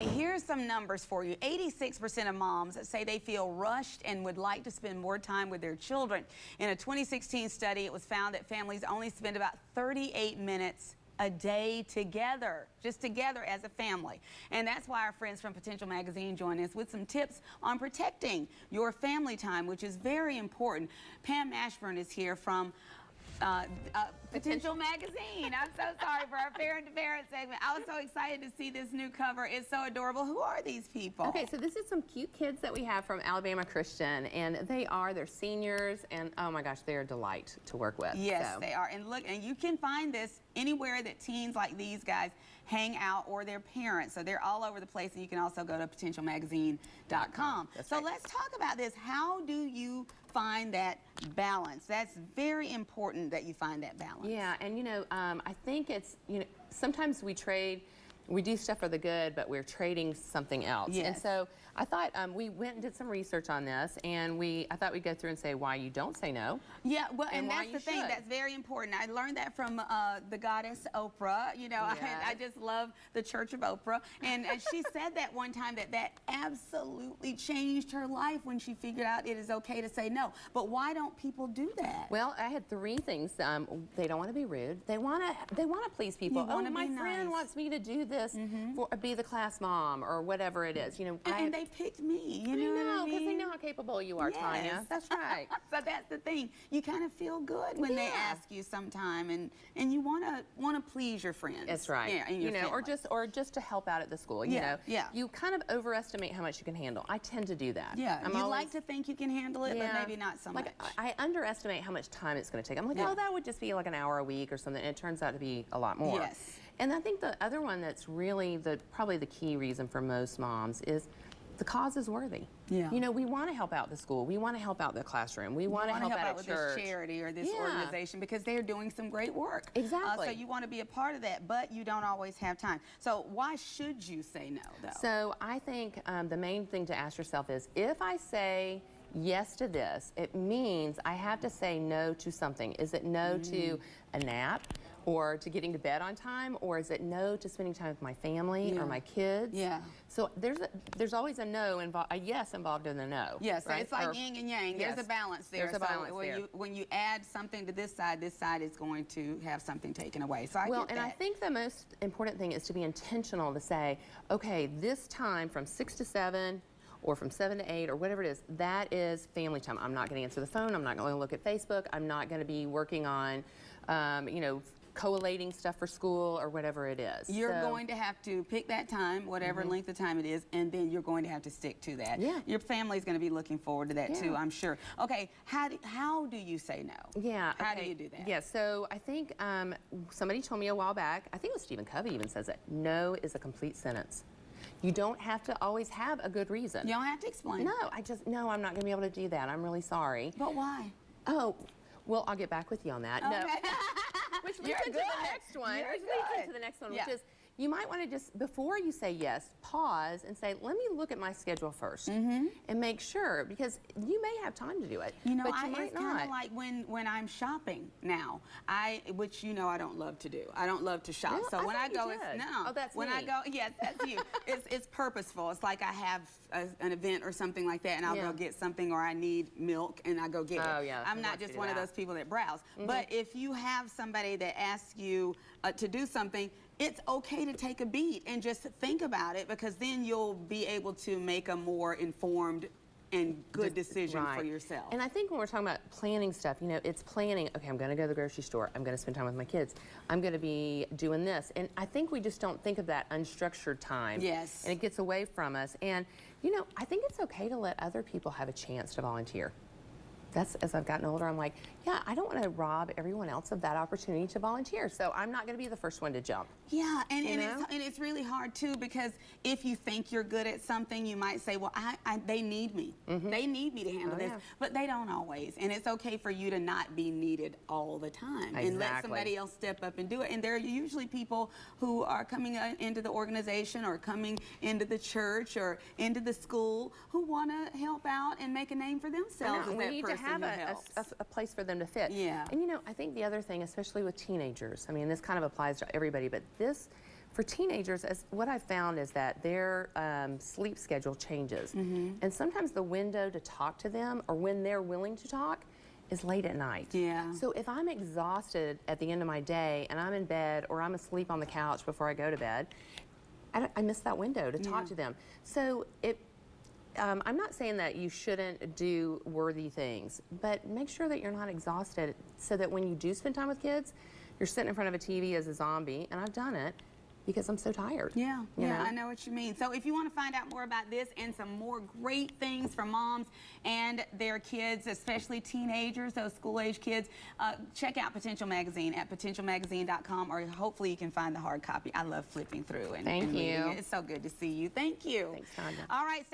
Here's some numbers for you. 86% of moms say they feel rushed and would like to spend more time with their children. In a 2016 study, it was found that families only spend about 38 minutes a day together, just together as a family. And that's why our friends from Potential Magazine join us with some tips on protecting your family time, which is very important. Pam Ashburn is here from Potential Magazine. I'm so sorry for our parent to parent segment. I was so excited to see this new cover. It's so adorable. Who are these people? Okay, so this is some cute kids that we have from Alabama Christian, and they're seniors, and oh my gosh, they're a delight to work with. Yes, they are. And look, and you can find this anywhere that teens like these guys hang out, or their parents. So they're all over the place, and you can also go to potentialmagazine.com. That's so right. let's talk about this. How do you find that balance? That's very important that you find that balance. Yeah, and I think it's, sometimes we do stuff for the good, but we're trading something else. Yes. And so I thought we went and did some research on this, and I thought we'd go through and say why you don't say no. Yeah, well, and why that's the you thing should. that's very important. I learned that from the goddess Oprah. You know, Yes. I just love the Church of Oprah. And she said that one time that absolutely changed her life when she figured out it is okay to say no. But why don't people do that? Well, I had three things. They don't want to be rude. They want to please people. You Oh, wanna my be friend nice. wants me to do this, be the class mom or whatever it is. And they picked me, you know what I because they mean? know how capable you are, Tanya. Yes. That's right. So that's the thing. You kind of feel good when they Yeah. ask you sometime, and you want to please your friends. That's right. Yeah, and your or just to help out at the school. Yeah, yeah. You kind of overestimate how much you can handle. I tend to do that. Yeah, I'm you always, like to think you can handle it, but maybe not so much. I underestimate how much time it's going to take. I'm like, Yeah. oh, that would just be like an hour a week or something. And it turns out to be a lot more. Yes. And I think the other one that's really probably the key reason for most moms is the cause is worthy. Yeah. We want to help out the school. We want to help out the classroom. We want to help out with church. this charity or this Yeah. organization because they're doing some great work. Exactly. So you want to be a part of that, but you don't always have time. So why should you say no, though? So I think the main thing to ask yourself is, if I say yes to this, it means I have to say no to something. Is it no to a nap, or to getting to bed on time, or is it no to spending time with my family or my kids? Yeah. So there's always a yes involved in the no. Yes, right? it's like yin and yang. Yes. There's a balance there. There's a balance so when you add something to this side is going to have something taken away. So I get that. I think the most important thing is to be intentional, to say, okay, this time from 6 to 7, or from 7 to 8, or whatever it is, that is family time. I'm not going to answer the phone. I'm not going to look at Facebook. I'm not going to be working on, collating stuff for school or whatever it is. You're going to have to pick that time, whatever length of time it is, and then you're going to have to stick to that. Yeah. Your family's going to be looking forward to that too, I'm sure. Okay, how do you say no? Yeah. How okay. do you do that? Yeah, so I think somebody told me a while back, I think it was Stephen Covey even says it, no is a complete sentence. You don't have to always have a good reason. You don't have to explain. No, I'm not going to be able to do that. I'm really sorry. But why? Oh, well, I'll get back with you on that. Okay. No. Which leads into the next one. Which is, you might want to just, before you say yes, pause and say, let me look at my schedule first and make sure, because you may have time to do it, but you might it's kind not. of like when I'm shopping now, which I don't love to do. I don't love to shop. Really? So I when thought I you go, did. Oh, that's when me. I go, yes, that's you. It's purposeful. It's like I have an event or something like that, and I'll go get something, or I need milk, and I go get it. Oh, yeah. I'm not just one of those people that browse. But if you have somebody that asks you to do something, it's okay to take a beat and just think about it, because then you'll be able to make a more informed and good decision for yourself. And I think when we're talking about planning stuff, it's planning, okay, I'm going to go to the grocery store, I'm going to spend time with my kids, I'm going to be doing this. And I think we just don't think of that unstructured time. Yes. And it gets away from us. And, I think it's okay to let other people have a chance to volunteer. That's, as I've gotten older, I'm like, yeah, I don't want to rob everyone else of that opportunity to volunteer, so I'm not going to be the first one to jump. Yeah, and it's really hard too, because if you think you're good at something, you might say, well, they need me. They need me to handle this, but they don't always. And it's okay for you to not be needed all the time, and let somebody else step up and do it. And there are usually people who are coming into the organization or coming into the church or into the school who want to help out and make a name for themselves. We need to have a place for them to fit. Yeah. And I think the other thing, especially with teenagers, I mean, this kind of applies to everybody, but this, For teenagers, what I've found is that their sleep schedule changes. And sometimes the window to talk to them, or when they're willing to talk, is late at night. Yeah. So if I'm exhausted at the end of my day and I'm in bed or I'm asleep on the couch before I go to bed, I miss that window to talk to them. So I'm not saying that you shouldn't do worthy things, but make sure that you're not exhausted so that when you do spend time with kids, you're sitting in front of a TV as a zombie, and I've done it because I'm so tired. Yeah, you know? I know what you mean. So if you want to find out more about this and some more great things for moms and their kids, especially teenagers, those school-age kids, check out Potential Magazine at potentialmagazine.com, or hopefully you can find the hard copy. I love flipping through and Thank reading you. it. It's so good to see you. Thank you. Thanks, Tanya. All right.